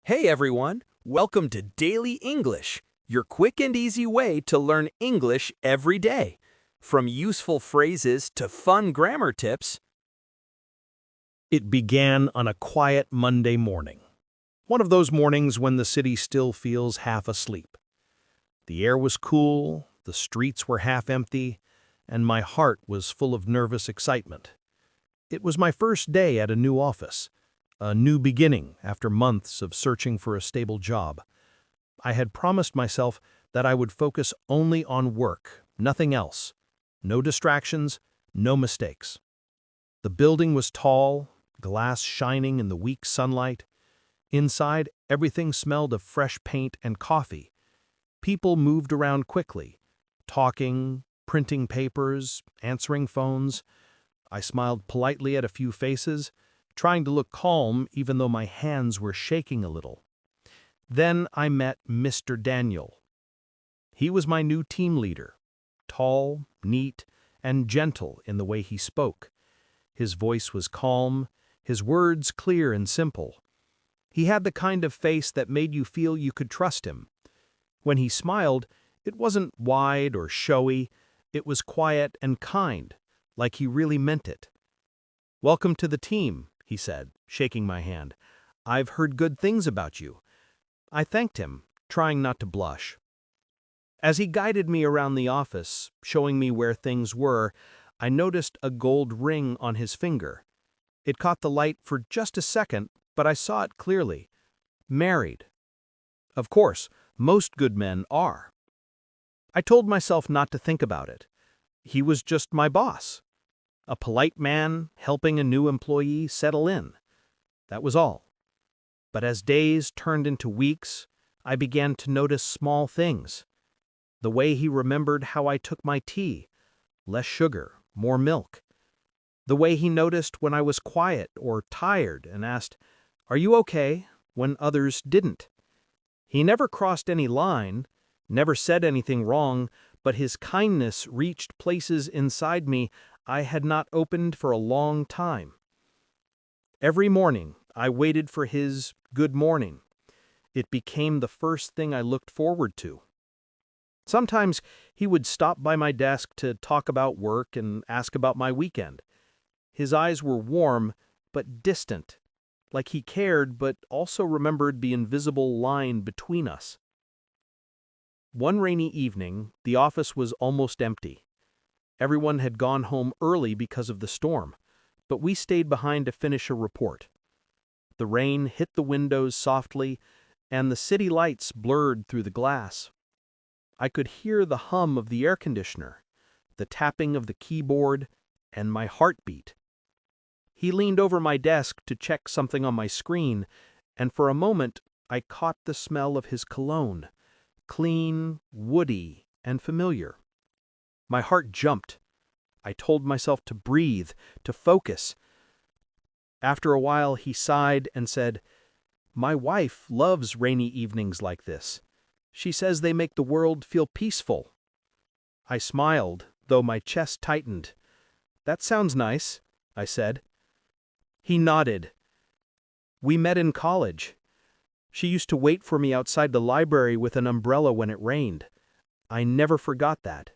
Hey everyone, welcome to Daily English, your quick and easy way to learn English every day. From useful phrases to fun grammar tips. It began on a quiet Monday morning. One of those mornings when the city still feels half asleep. The air was cool, the streets were half empty, and my heart was full of nervous excitement. It was my first day at a new office, a new beginning after months of searching for a stable job. I had promised myself that I would focus only on work, nothing else. No distractions, no mistakes. The building was tall, glass shining in the weak sunlight. Inside, everything smelled of fresh paint and coffee. People moved around quickly, talking, printing papers, answering phones. I smiled politely at a few faces, trying to look calm even though my hands were shaking a little. Then I met Mr. Daniel. He was my new team leader, tall, neat, and gentle in the way he spoke. His voice was calm, his words clear and simple. He had the kind of face that made you feel you could trust him. When he smiled, it wasn't wide or showy, it was quiet and kind, like he really meant it. "Welcome to the team," he said, shaking my hand. "I've heard good things about you." I thanked him, trying not to blush. As he guided me around the office, showing me where things were, I noticed a gold ring on his finger. It caught the light for just a second, but I saw it clearly. Married. Of course, most good men are. I told myself not to think about it. He was just my boss. A polite man helping a new employee settle in. That was all. But as days turned into weeks, I began to notice small things. The way he remembered how I took my tea. Less sugar, more milk. The way he noticed when I was quiet or tired and asked, "Are you okay?" when others didn't. He never crossed any line, never said anything wrong, but his kindness reached places inside me I had not opened for a long time. Every morning, I waited for his good morning. It became the first thing I looked forward to. Sometimes he would stop by my desk to talk about work and ask about my weekend. His eyes were warm, but distant, like he cared but also remembered the invisible line between us. One rainy evening, the office was almost empty. Everyone had gone home early because of the storm, but we stayed behind to finish a report. The rain hit the windows softly, and the city lights blurred through the glass. I could hear the hum of the air conditioner, the tapping of the keyboard, and my heartbeat. He leaned over my desk to check something on my screen, and for a moment I caught the smell of his cologne, clean, woody, and familiar. My heart jumped. I told myself to breathe, to focus. After a while he sighed and said, "My wife loves rainy evenings like this. She says they make the world feel peaceful." I smiled, though my chest tightened. "That sounds nice," I said. He nodded. "We met in college. She used to wait for me outside the library with an umbrella when it rained. I never forgot that."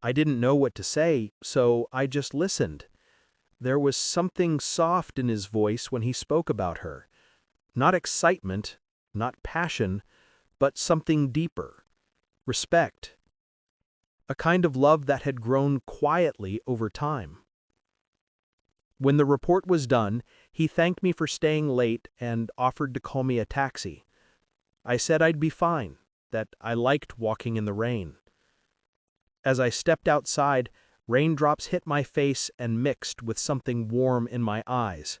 I didn't know what to say, so I just listened. There was something soft in his voice when he spoke about her. Not excitement, not passion, but something deeper. Respect. A kind of love that had grown quietly over time. When the report was done, he thanked me for staying late and offered to call me a taxi. I said I'd be fine, that I liked walking in the rain. As I stepped outside, raindrops hit my face and mixed with something warm in my eyes.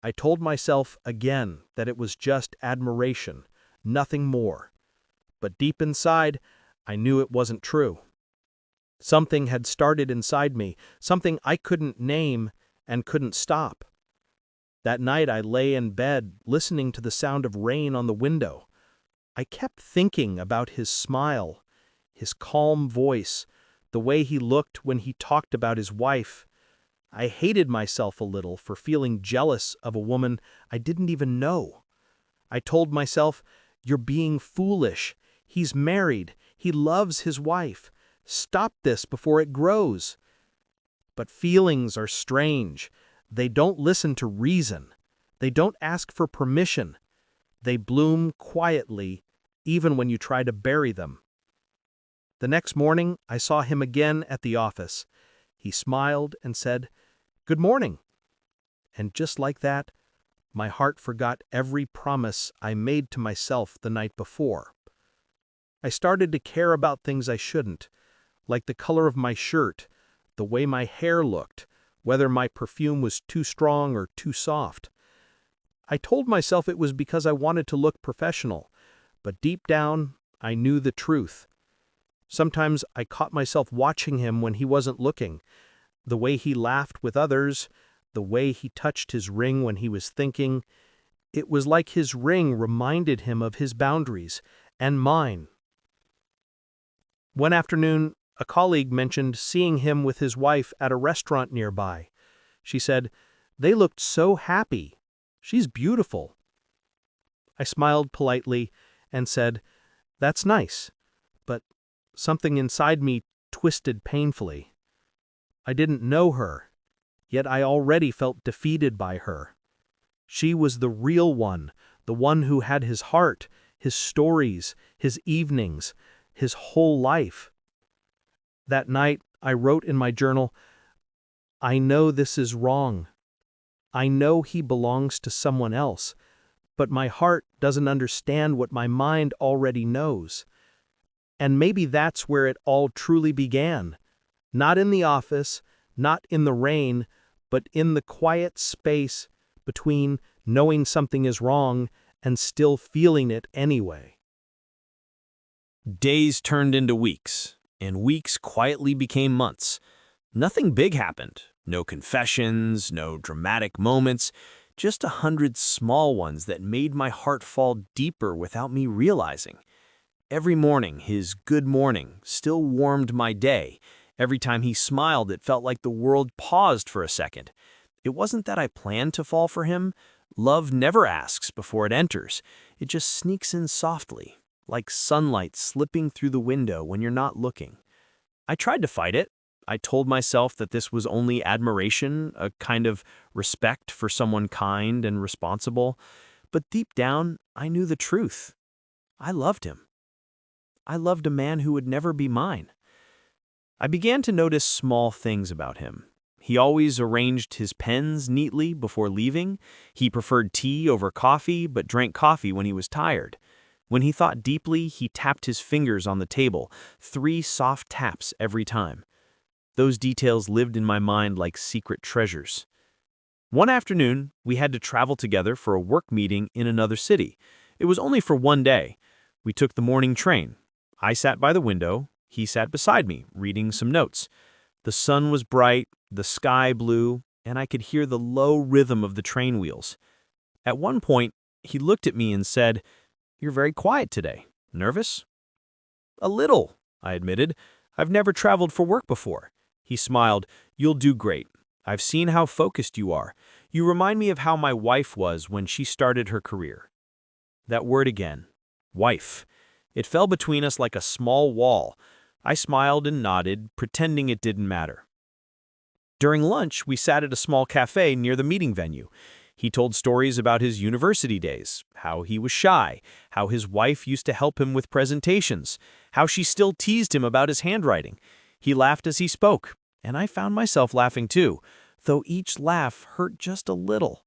I told myself again that it was just admiration, nothing more. But deep inside, I knew it wasn't true. Something had started inside me, something I couldn't name and couldn't stop. That night I lay in bed listening to the sound of rain on the window. I kept thinking about his smile, his calm voice, the way he looked when he talked about his wife. I hated myself a little for feeling jealous of a woman I didn't even know. I told myself, "You're being foolish. He's married. He loves his wife. Stop this before it grows." But feelings are strange. They don't listen to reason. They don't ask for permission. They bloom quietly, even when you try to bury them. The next morning, I saw him again at the office. He smiled and said, "Good morning." And just like that, my heart forgot every promise I made to myself the night before. I started to care about things I shouldn't, like the color of my shirt, the way my hair looked, whether my perfume was too strong or too soft. I told myself it was because I wanted to look professional, but deep down, I knew the truth. Sometimes I caught myself watching him when he wasn't looking, the way he laughed with others, the way he touched his ring when he was thinking. It was like his ring reminded him of his boundaries, and mine. One afternoon, a colleague mentioned seeing him with his wife at a restaurant nearby. She said, "They looked so happy. She's beautiful." I smiled politely and said, "That's nice," but something inside me twisted painfully. I didn't know her, yet I already felt defeated by her. She was the real one, the one who had his heart, his stories, his evenings, his whole life. That night, I wrote in my journal, "I know this is wrong. I know he belongs to someone else, but my heart doesn't understand what my mind already knows." And maybe that's where it all truly began. Not in the office, not in the rain, but in the quiet space between knowing something is wrong and still feeling it anyway. Days turned into weeks, and weeks quietly became months. Nothing big happened. No confessions, no dramatic moments, just 100 small ones that made my heart fall deeper without me realizing. Every morning, his good morning still warmed my day. Every time he smiled, it felt like the world paused for a second. It wasn't that I planned to fall for him. Love never asks before it enters. It just sneaks in softly, like sunlight slipping through the window when you're not looking. I tried to fight it. I told myself that this was only admiration, a kind of respect for someone kind and responsible. But deep down, I knew the truth. I loved him. I loved a man who would never be mine. I began to notice small things about him. He always arranged his pens neatly before leaving. He preferred tea over coffee, but drank coffee when he was tired. When he thought deeply, he tapped his fingers on the table, 3 soft taps every time. Those details lived in my mind like secret treasures. One afternoon, we had to travel together for a work meeting in another city. It was only for one day. We took the morning train. I sat by the window. He sat beside me, reading some notes. The sun was bright, the sky blue, and I could hear the low rhythm of the train wheels. At one point, he looked at me and said, "You're very quiet today. Nervous?" "A little," I admitted. "I've never traveled for work before." He smiled. "You'll do great. I've seen how focused you are. You remind me of how my wife was when she started her career." That word again. Wife. It fell between us like a small wall. I smiled and nodded, pretending it didn't matter. During lunch, we sat at a small cafe near the meeting venue. He told stories about his university days, how he was shy, how his wife used to help him with presentations, how she still teased him about his handwriting. He laughed as he spoke, and I found myself laughing too, though each laugh hurt just a little.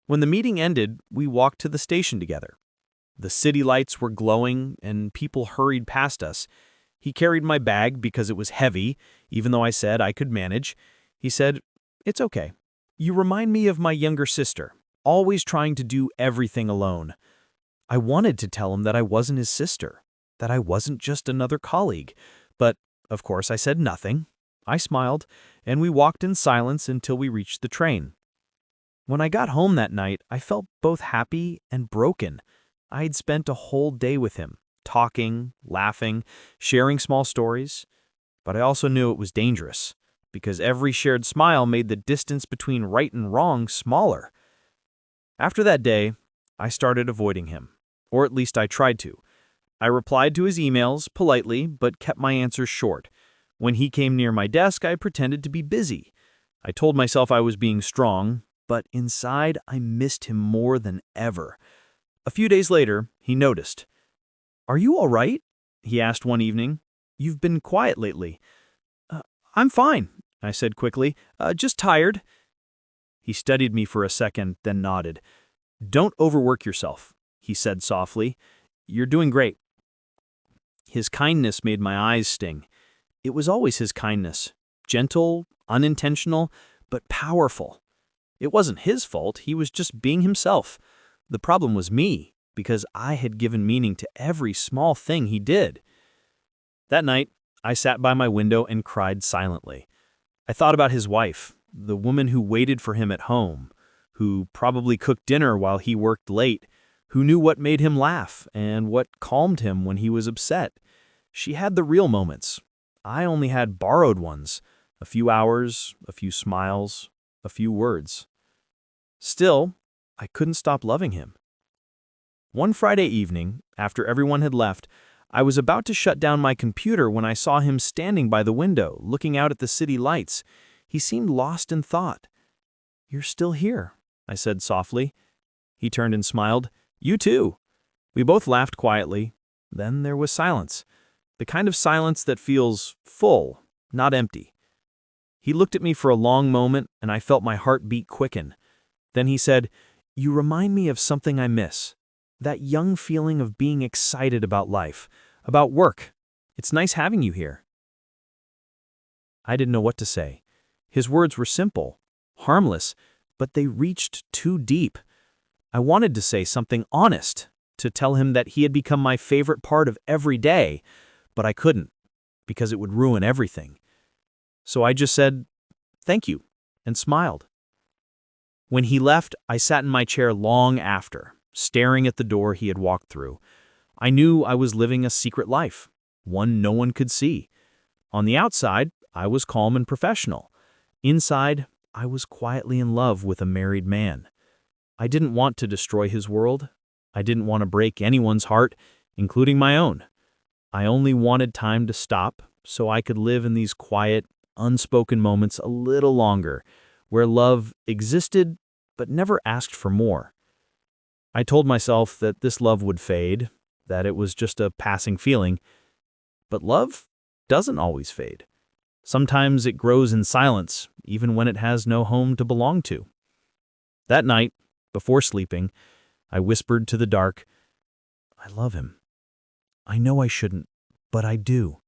When the meeting ended, we walked to the station together. The city lights were glowing, and people hurried past us. He carried my bag because it was heavy, even though I said I could manage. He said, "It's okay. You remind me of my younger sister, always trying to do everything alone." I wanted to tell him that I wasn't his sister, that I wasn't just another colleague, but, of course, I said nothing. I smiled, and we walked in silence until we reached the train. When I got home that night, I felt both happy and broken. I had spent a whole day with him, talking, laughing, sharing small stories. But I also knew it was dangerous, because every shared smile made the distance between right and wrong smaller. After that day, I started avoiding him. Or at least I tried to. I replied to his emails politely, but kept my answers short. When he came near my desk, I pretended to be busy. I told myself I was being strong, but inside I missed him more than ever. A few days later, he noticed. "Are you all right?" he asked one evening. "You've been quiet lately." "I'm fine," I said quickly. "Just tired." He studied me for a second, then nodded. "Don't overwork yourself," he said softly. "You're doing great." His kindness made my eyes sting. It was always his kindness. Gentle, unintentional, but powerful. It wasn't his fault, he was just being himself. The problem was me, because I had given meaning to every small thing he did. That night, I sat by my window and cried silently. I thought about his wife, the woman who waited for him at home, who probably cooked dinner while he worked late, who knew what made him laugh and what calmed him when he was upset. She had the real moments. I only had borrowed ones, a few hours, a few smiles, a few words. Still, I couldn't stop loving him. One Friday evening, after everyone had left, I was about to shut down my computer when I saw him standing by the window, looking out at the city lights. He seemed lost in thought. "You're still here," I said softly. He turned and smiled. "You too." We both laughed quietly. Then there was silence. The kind of silence that feels full, not empty. He looked at me for a long moment, and I felt my heart beat quicken. Then he said, "You remind me of something I miss. That young feeling of being excited about life, about work. It's nice having you here." I didn't know what to say. His words were simple, harmless, but they reached too deep. I wanted to say something honest, to tell him that he had become my favorite part of every day, but I couldn't, because it would ruin everything. So I just said, "Thank you," and smiled. When he left, I sat in my chair long after, staring at the door he had walked through. I knew I was living a secret life, one no one could see. On the outside, I was calm and professional. Inside, I was quietly in love with a married man. I didn't want to destroy his world. I didn't want to break anyone's heart, including my own. I only wanted time to stop so I could live in these quiet, unspoken moments a little longer, where love existed but never asked for more. I told myself that this love would fade, that it was just a passing feeling. But love doesn't always fade. Sometimes it grows in silence, even when it has no home to belong to. That night, before sleeping, I whispered to the dark, "I love him. I know I shouldn't, but I do."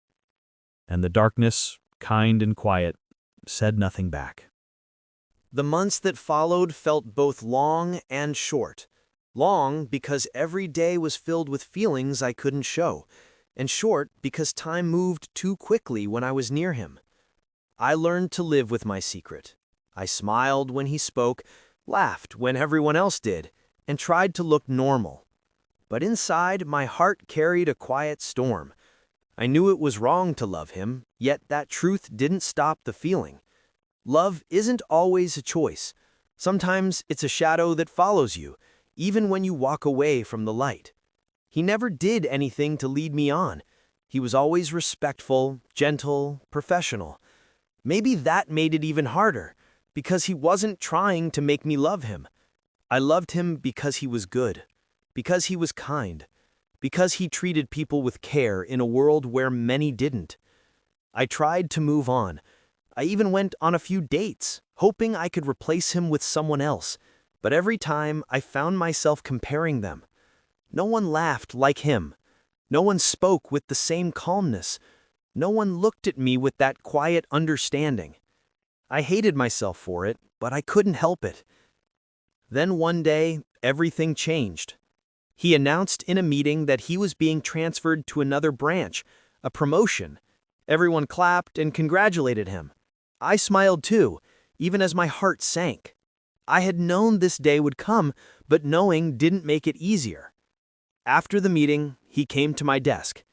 And the darkness, kind and quiet, said nothing back. The months that followed felt both long and short. Long because every day was filled with feelings I couldn't show, and short because time moved too quickly when I was near him. I learned to live with my secret. I smiled when he spoke, laughed when everyone else did, and tried to look normal. But inside, my heart carried a quiet storm. I knew it was wrong to love him, yet that truth didn't stop the feeling. Love isn't always a choice. Sometimes it's a shadow that follows you, even when you walk away from the light. He never did anything to lead me on. He was always respectful, gentle, professional. Maybe that made it even harder, because he wasn't trying to make me love him. I loved him because he was good, because he was kind, because he treated people with care in a world where many didn't. I tried to move on. I even went on a few dates, hoping I could replace him with someone else, but every time I found myself comparing them. No one laughed like him. No one spoke with the same calmness. No one looked at me with that quiet understanding. I hated myself for it, but I couldn't help it. Then one day, everything changed. He announced in a meeting that he was being transferred to another branch, a promotion. Everyone clapped and congratulated him. I smiled too, even as my heart sank. I had known this day would come, but knowing didn't make it easier. After the meeting, he came to my desk.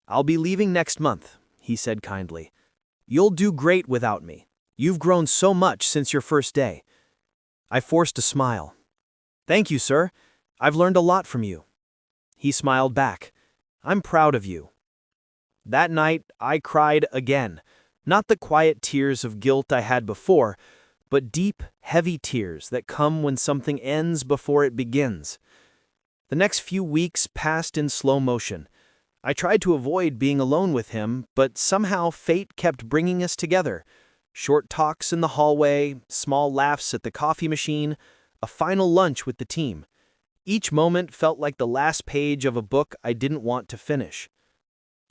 "I'll be leaving next month," he said kindly. "You'll do great without me. You've grown so much since your first day." I forced a smile. "Thank you, sir. I've learned a lot from you." He smiled back. "I'm proud of you." That night, I cried again. Not the quiet tears of guilt I had before, but deep, heavy tears that come when something ends before it begins. The next few weeks passed in slow motion. I tried to avoid being alone with him, but somehow fate kept bringing us together. Short talks in the hallway, small laughs at the coffee machine, a final lunch with the team. Each moment felt like the last page of a book I didn't want to finish.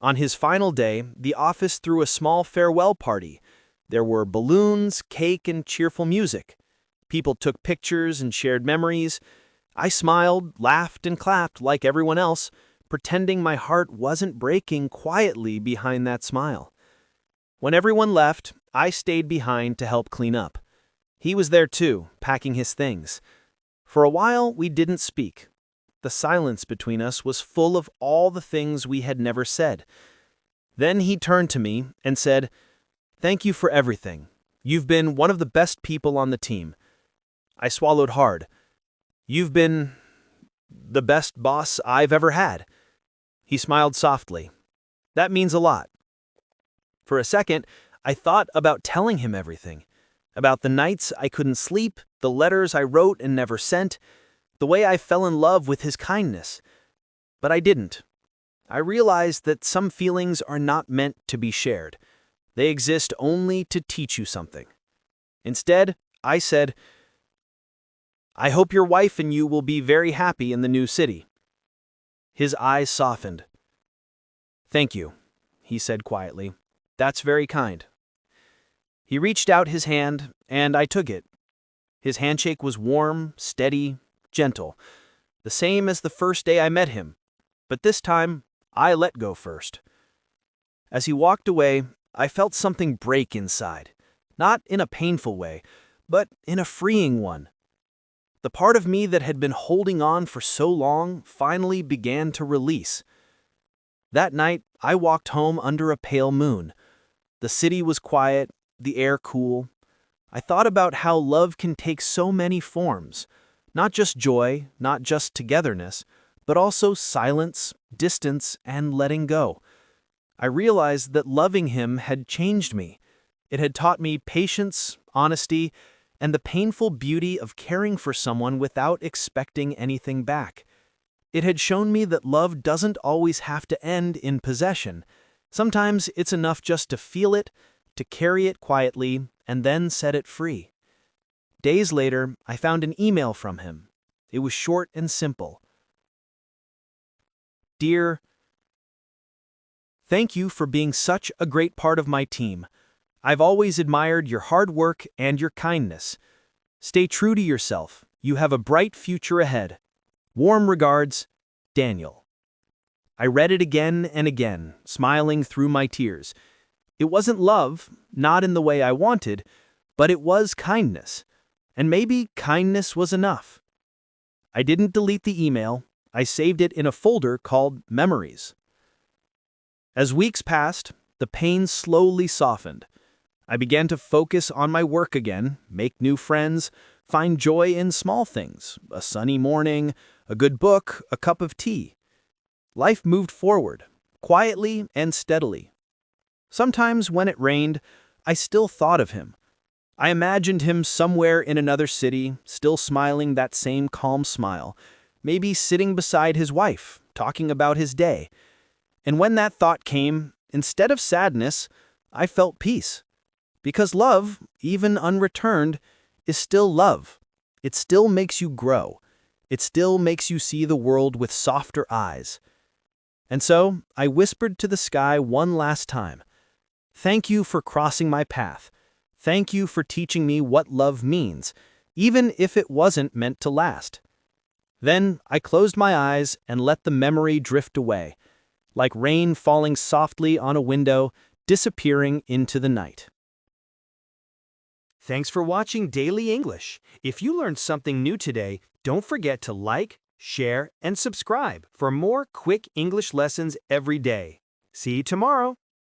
On his final day, the office threw a small farewell party. There were balloons, cake, and cheerful music. People took pictures and shared memories. I smiled, laughed, and clapped like everyone else, pretending my heart wasn't breaking quietly behind that smile. When everyone left, I stayed behind to help clean up. He was there too, packing his things. For a while, we didn't speak. The silence between us was full of all the things we had never said. Then he turned to me and said, "Thank you for everything. You've been one of the best people on the team." I swallowed hard. "You've been the best boss I've ever had." He smiled softly. "That means a lot." For a second, I thought about telling him everything. About the nights I couldn't sleep, the letters I wrote and never sent, the way I fell in love with his kindness. But I didn't. I realized that some feelings are not meant to be shared. They exist only to teach you something. Instead, I said, "I hope your wife and you will be very happy in the new city." His eyes softened. "Thank you," he said quietly. "That's very kind." He reached out his hand, and I took it. His handshake was warm, steady, gentle, the same as the first day I met him, but this time I let go first. As he walked away, I felt something break inside, not in a painful way, but in a freeing one. The part of me that had been holding on for so long finally began to release. That night, I walked home under a pale moon. The city was quiet, the air cool. I thought about how love can take so many forms. Not just joy, not just togetherness, but also silence, distance, and letting go. I realized that loving him had changed me. It had taught me patience, honesty, and the painful beauty of caring for someone without expecting anything back. It had shown me that love doesn't always have to end in possession. Sometimes it's enough just to feel it, to carry it quietly, and then set it free. Days later, I found an email from him. It was short and simple. "Dear, thank you for being such a great part of my team. I've always admired your hard work and your kindness. Stay true to yourself. You have a bright future ahead. Warm regards, Daniel." I read it again and again, smiling through my tears. It wasn't love, not in the way I wanted, but it was kindness. And maybe kindness was enough. I didn't delete the email. I saved it in a folder called Memories. As weeks passed, the pain slowly softened. I began to focus on my work again, make new friends, find joy in small things, a sunny morning, a good book, a cup of tea. Life moved forward, quietly and steadily. Sometimes when it rained, I still thought of him. I imagined him somewhere in another city, still smiling that same calm smile, maybe sitting beside his wife, talking about his day. And when that thought came, instead of sadness, I felt peace. Because love, even unreturned, is still love. It still makes you grow. It still makes you see the world with softer eyes. And so, I whispered to the sky one last time, "Thank you for crossing my path. Thank you for teaching me what love means, even if it wasn't meant to last." Then I closed my eyes and let the memory drift away, like rain falling softly on a window, disappearing into the night. Thanks for watching Daily English. If you learned something new today, don't forget to like, share, and subscribe for more quick English lessons every day. See you tomorrow.